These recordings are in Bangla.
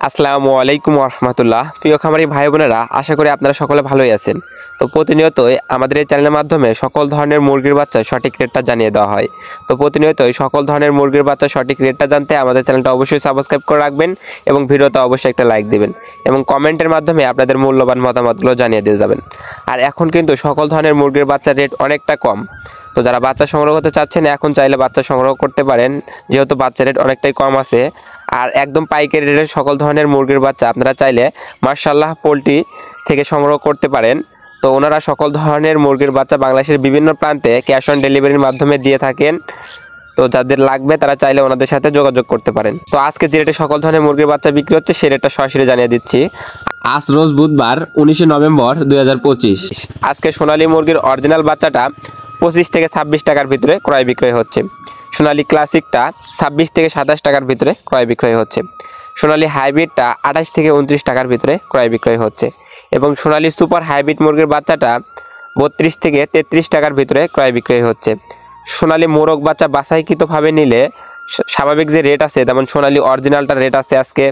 আসসালামু আলাইকুম রহমতুল্লাহ। প্রিয় খামারি ভাই বোনেরা, আশা করি আপনারা সকলে ভালোই আছেন। তো প্রতিনিয়তই আমাদের এই চ্যানেলের মাধ্যমে সকল ধরনের মুরগির বাচ্চার সঠিক রেটটা জানিয়ে দেওয়া হয়। তো প্রতিনিয়তই সকল ধরনের মুরগির বাচ্চার সঠিক রেটটা জানতে আমাদের চ্যানেলটা অবশ্যই সাবস্ক্রাইব করে রাখবেন এবং ভিডিওতে অবশ্যই একটা লাইক দিবেন এবং কমেন্টের মাধ্যমে আপনাদের মূল্যবান মতামতগুলো জানিয়ে দিয়ে যাবেন। আর এখন কিন্তু সকল ধরনের মুরগির বাচ্চার রেট অনেকটা কম। তো যারা বাচ্চা সংগ্রহ করতে চাচ্ছেন এখন চাইলে বাচ্চা সংগ্রহ করতে পারেন, যেহেতু বাচ্চা রেট অনেকটাই কম আছে। আর একদম পাইকারি রেটের সকল ধরনের মুরগির বাচ্চা আপনারা চাইলে মাশাআল্লাহ পোল্ট্রি থেকে সংগ্রহ করতে পারেন। তো ওনারা সকল ধরনের মুরগির বাচ্চা বাংলাদেশের বিভিন্ন প্রান্তে ক্যাশ অন ডেলিভারির মাধ্যমে দিয়ে থাকেন। তো যাদের লাগবে তারা চাইলে ওনাদের সাথে যোগাযোগ করতে পারেন। তো আজকে যে রেটে সকল ধরনের মুরগির বাচ্চা বিক্রি হচ্ছে সে রেটটা সরাসরি জানিয়ে দিচ্ছি। আজ রোজ বুধবার 19 নভেম্বর 2025। আজকে সোনালী মুরগির অরিজিনাল বাচ্চাটা 25 থেকে 26 টাকার ভিতরে ক্রয় বিক্রয় হচ্ছে। সোনালী ক্লাসিকটা 26 থেকে 27 টাকার ভিতরে ক্রয় বিক্রয় হচ্ছে। সোনালী হাইব্রিডটা 28 থেকে 29 টাকার ভিতরে ক্রয় বিক্রয় হচ্ছে এবং সোনালী সুপার হাইব্রিড মুরগির বাচ্চাটা 32 থেকে 33 টাকার ভিতরে ক্রয় বিক্রয় হচ্ছে। সোনালী মোরগ বাচ্চা বাছাইকৃতভাবে নিলে স্বাভাবিক যে রেট আছে, যেমন সোনালী অরিজিনালটার রেট আছে আজকে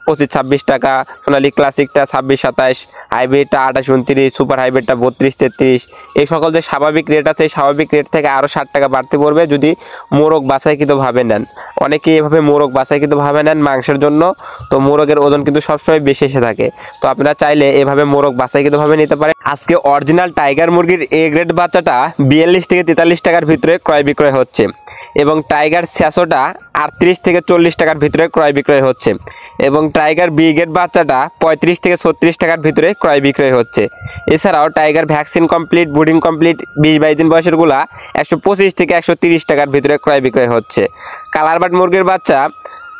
25-26 টাকা, সোনালী ক্লাসিকটা 26-27, হাইব্রিডটা 28-29, সুপার হাইব্রিডটা 32-33। এই সকল যে স্বাভাবিক রেট আছে এই স্বাভাবিক রেট থেকে আরও 60 টাকা বাড়তে পড়বে যদি মোরগ বাছাইকৃতভাবে নেন। অনেকেই এভাবে মোরগ বাছাইকৃতভাবে নেন মাংসের জন্য। তো মোরগের ওজন কিন্তু সবসময় বেশি এসে থাকে। তো আপনারা চাইলে এভাবে মোরগ বাছাইকৃতভাবে নিতে পারেন। আজকে অরিজিনাল টাইগার মুরগির এ গ্রেড বাচ্চাটা 42 থেকে 43 টাকার ভিতরে ক্রয় বিক্রয় হচ্ছে এবং টাইগার স্যাসোটা 38 থেকে 40 টাকার ভিতরে ক্রয় বিক্রয় হচ্ছে এবং টাইগার বি গ্রেড বাচ্চাটা 35 থেকে 36 টাকার ভিতরে ক্রয় বিক্রয় হচ্ছে। এছাড়াও tiger vaccine complete, brooding complete 20-22 দিন বয়সেরগুলা 125 থেকে 130 টাকার ভিতরে ক্রয় বিক্রয় হচ্ছে। কালারবার্ড মুরগির বাচ্চা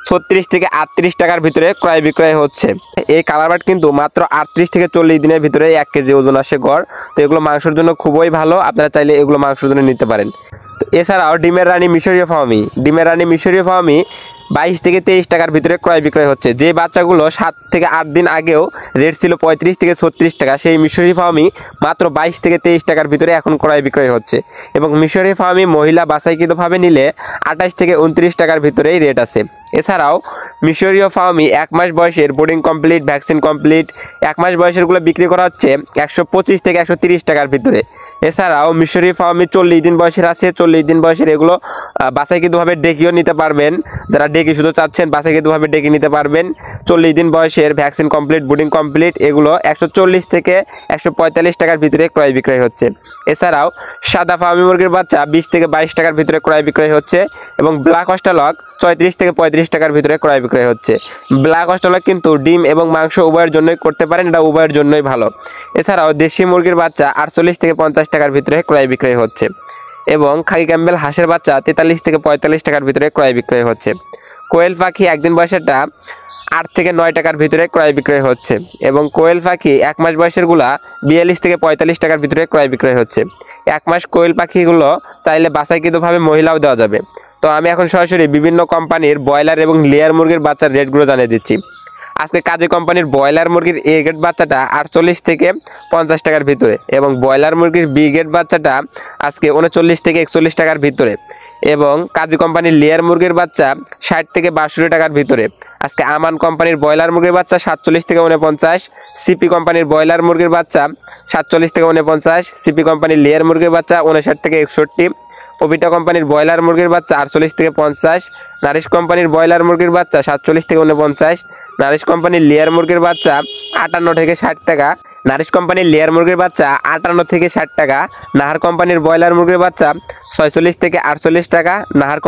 36 থেকে 38 টাকার ভিতরে ক্রয় বিক্রয় হচ্ছে। এই কালারবার্ড কিন্তু মাত্র 38 থেকে 40 দিনের ভিতরে 1 কেজি ওজন আসে গড়। তো এগুলো মাংসের জন্য খুবই ভালো, আপনারা চাইলে এগুলো মাংসের জন্য নিতে পারেন। তো এছাড়াও ডিমের রানী মিশরীয় ফার্মি 22 থেকে 23 টাকার ভিতরে ক্রয় বিক্রয় হচ্ছে। যে বাচ্চাগুলো 7 থেকে 8 দিন আগেও রেট ছিল 35 থেকে 36 টাকা, সেই মিশরীয় ফার্মি মাত্র 22 থেকে 23 টাকার ভিতরে এখন ক্রয় বিক্রয় হচ্ছে এবং মিশরীয় ফার্মি মহিলা বাছাইকৃতভাবে নিলে 28 থেকে 29 টাকার ভিতরেই রেট আছে। এছাড়াও মিশরীয় ফার্মি 1 মাস বয়সের বোর্ডিং কমপ্লিট, ভ্যাকসিন কমপ্লিট 1 মাস বয়সেরগুলো বিক্রি করা হচ্ছে 125 থেকে 130 টাকার ভিতরে। এছাড়াও মিশরীয় ফার্মি 40 দিন বয়সের আছে, 40 দিন বয়সের এগুলো বাছাইকৃতভাবে ডেকিও নিতে পারবেন। যারা ডেকি শুধু চাচ্ছেন বাছাইকৃতভাবে ডেকে নিতে পারবেন। 40 দিন বয়সের ভ্যাকসিন কমপ্লিট, বোর্ডিং কমপ্লিট এগুলো 140 থেকে 145 টাকার ভিতরে ক্রয় বিক্রয় হচ্ছে। এছাড়াও সাদা ফার্মি মুরগির বাচ্চা 20 থেকে 22 টাকার ভিতরে ক্রয় বিক্রয় হচ্ছে এবং ব্ল্যাক অস্ট্রালক 34 থেকে 35 টাকার ভিতরে ক্রয় বিক্রয় হচ্ছে। ব্ল্যাক অস্ট্রালক কিন্তু ডিম এবং মাংস উভয়ের জন্যই করতে পারেন, এটা উভয়ের জন্যই ভালো। এছাড়াও দেশি মুরগির বাচ্চা 48 থেকে 50 টাকার ভিতরে ক্রয় বিক্রয় হচ্ছে এবং খাকি ক্যাম্বেল হাঁসের বাচ্চা 43 থেকে 45 টাকার ভিতরে ক্রয় বিক্রয় হচ্ছে। কোয়েল পাখি 1 দিন বয়সেরটা 8 থেকে 9 টাকার ভিতরে ক্রয় বিক্রয় হচ্ছে এবং কোয়েল পাখি 1 মাস বয়সেরগুলা 42 থেকে 45 টাকার ভিতরে ক্রয় বিক্রয় হচ্ছে। 1 মাস কোয়েল পাখিগুলো চাইলে বাছাইকৃতভাবে মহিলাও দেওয়া যাবে। তো আমি এখন সরাসরি বিভিন্ন কোম্পানির ব্রয়লার এবং লেয়ার মুরগির বাচ্চার রেটগুলো জানিয়ে দিচ্ছি। আজকে কাজী কোম্পানির ব্রয়লার মুরগির এ গ্রেড বাচ্চাটা 48 থেকে 50 টাকার ভিতরে এবং ব্রয়লার মুরগির বি গ্রেড বাচ্চাটা আজকে 39 থেকে 41 টাকার ভিতরে এবং কাজী কোম্পানির লেয়ার মুরগির বাচ্চা 60 থেকে 62 টাকার ভিতরে। আজকে আমান কোম্পানির ব্রয়লার মুরগির বাচ্চা 47 থেকে 49, সিপি কোম্পানির ব্রয়লার মুরগির বাচ্চা 47 থেকে 49, সিপি কোম্পানির লেয়ার মুরগির বাচ্চা 59 থেকে 61, পবিটা কোম্পানির ব্রয়লার মুরগির বাচ্চা 48 থেকে 50, নারিশ কোম্পানির ব্রয়লার মুরগির বাচ্চা 47 থেকে 49, নারিশ কোম্পানির লেয়ার মুরগির বাচ্চা 58 থেকে 60 টাকা, নারিশ কোম্পানির লেয়ার মুরগির বাচ্চা 58 থেকে 60 টাকা, নাহার কোম্পানির ব্রয়লার মুরগির বাচ্চা 46 থেকে 48 টাকা, নাহার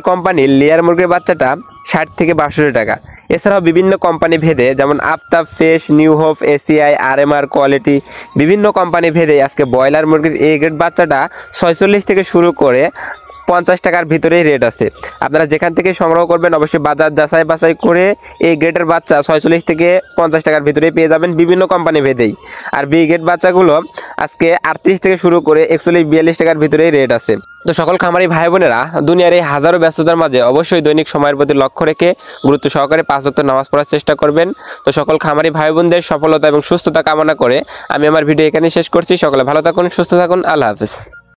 কোম্পানির লেয়ার মুরগির বাচ্চাটা 60 থেকে 62 টাকা। এছাড়াও বিভিন্ন কোম্পানি ভেদে যেমন আফতাব, ফেস, New Hope, ACI, RMR, quality বিভিন্ন কোম্পানি ভেদে আজকে ব্রয়লার মুরগির এ গ্রেড বাচ্চাটা 46 থেকে শুরু করে 50 টাকার ভিতরেই রেট আছে। আপনারা যেখান থেকে সংগ্রহ করবেন অবশ্যই বাজার যাচাই বাছাই করে এই গ্রেডের বাচ্চা 46 থেকে 50 টাকার ভিতরেই পেয়ে যাবেন বিভিন্ন কোম্পানি ভেদেই। আর বি গ্রেড বাচ্চাগুলো আজকে 38 থেকে শুরু করে 41-42 টাকার ভিতরেই রেট আছে। তো সকল খামারি ভাই বোনেরা, দুনিয়ার এই হাজারো ব্যস্ততার মাঝে অবশ্যই দৈনিক সময়ের প্রতি লক্ষ্য রেখে গুরুত্ব সহকারে 5 ওয়াক্ত নামাজ পড়ার চেষ্টা করবেন। তো সকল খামারি ভাই বোনদের সফলতা এবং সুস্থতা কামনা করে আমি আমার ভিডিও এখানে শেষ করছি। সকলে ভালো থাকুন, সুস্থ থাকুন, আল্লাহ হাফেজ।